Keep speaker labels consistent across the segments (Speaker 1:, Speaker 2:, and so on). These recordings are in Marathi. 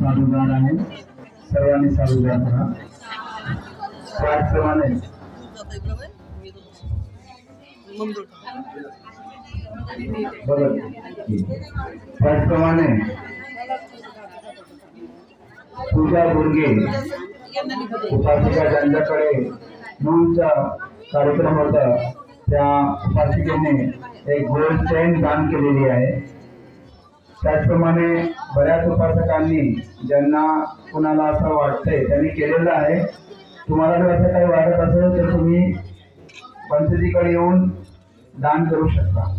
Speaker 1: साधूगार आहे, सर्वांनी साधूगार करा। त्याचप्रमाणे पूजा गुरगे उपासिका ज्यांच्याकडे मूळचा कार्यक्रम होता त्या उपासिकेने एक गोल्ड चेन दान केलेली आहे। त्याचप्रमाणे बऱ्याच उपासकांनी ज्यांना कुणाला असं वाटतंय त्यांनी केलेलं आहे। तुम्हाला जर असं काही वाटत असेल तर तुम्ही पंचायतीकडे येऊन दान करू शकता।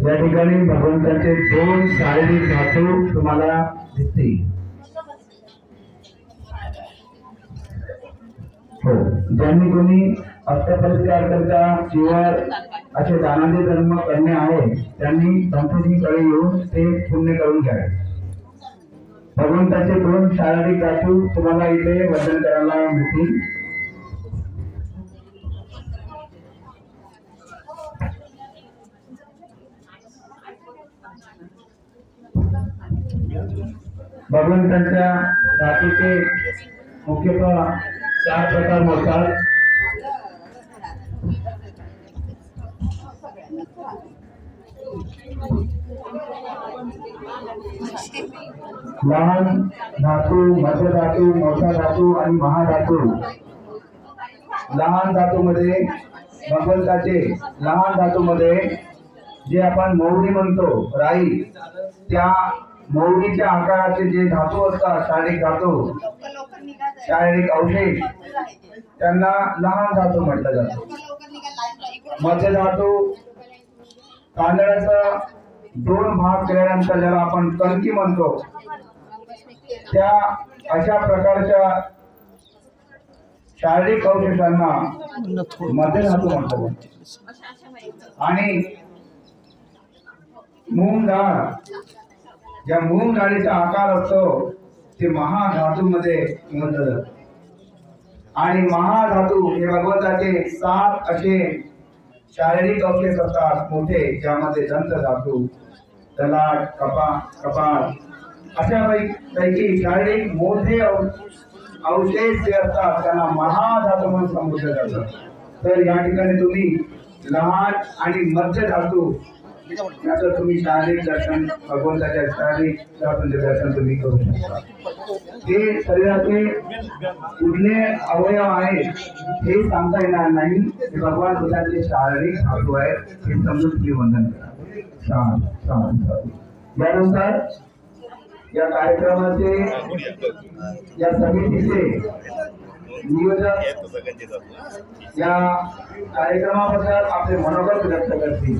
Speaker 1: या ठिकाणी भगवंताचे दोन शारीरिक धातू तुम्हाला दिसतील। हो, ज्यांनी कोणी अष्टपरिष्कार करता किंवा असे दानाचे धर्म करणे आहे त्यांनी पंचजीकडे येऊन ते पुण्य करून घ्यावे। भगवंताचे दोन शारीरिक धातू तुम्हाला इथे वंदन करायला मिळतील। भगवंताच्या धातूचे मुख्यतः 4 प्रकार मोडतात। लहान धातू, मध्य धातू, मोठा धातू आणि महाधातू। लहान धातू मध्ये भगवंताचे लहान धातू मध्ये जे आपण मौली म्हणतो राई, त्या मौलीच्या आकाराचे जे धातू असतात शारीरिक धातू, शारीरिक अवशेष, त्यांना लहान धातू म्हटलं जातं। मध्य धातू तांदळाचा 2 भाग केल्यानंतर ज्याला आपण कणकी म्हणतो त्या अशा प्रकारच्या शारीरिक अवशेषांना मध्य धातू म्हणतात। आणि मूग डाळ, ज्या मूग डाळीचा आकार असतो ते महाधातू मध्ये म्हटलं जातं। आणि महाधातू हे भगवंताचे 7 असे शारीरिक अवशेष असतात मोठे, ज्यामध्ये दंत धातू, ललाट, कपाळ अशा पैकी शारीरिक मोठे अवशेष जे असतात त्यांना महाधातू म्हणून संबोधलं जातं। तर या ठिकाणी तुम्ही लहान आणि मध्य धातू याचं तुम्ही शारीरिक दर्शन, भगवंताच्या शारीरिक धातूंचे दर्शन तुम्ही करू शकता। हे शरीराचे कुठले अवयव आहेत हे सांगता येणार नाही, हे भगवान बुद्धांचे शारीरिक धातू आहेत हे समजून तुम्ही वंदन करा। यानुसार या कार्यक्रमाचे, या समितीचे नियोजक या कार्यक्रमाबद्दल आपले मनोगत व्यक्त करतील।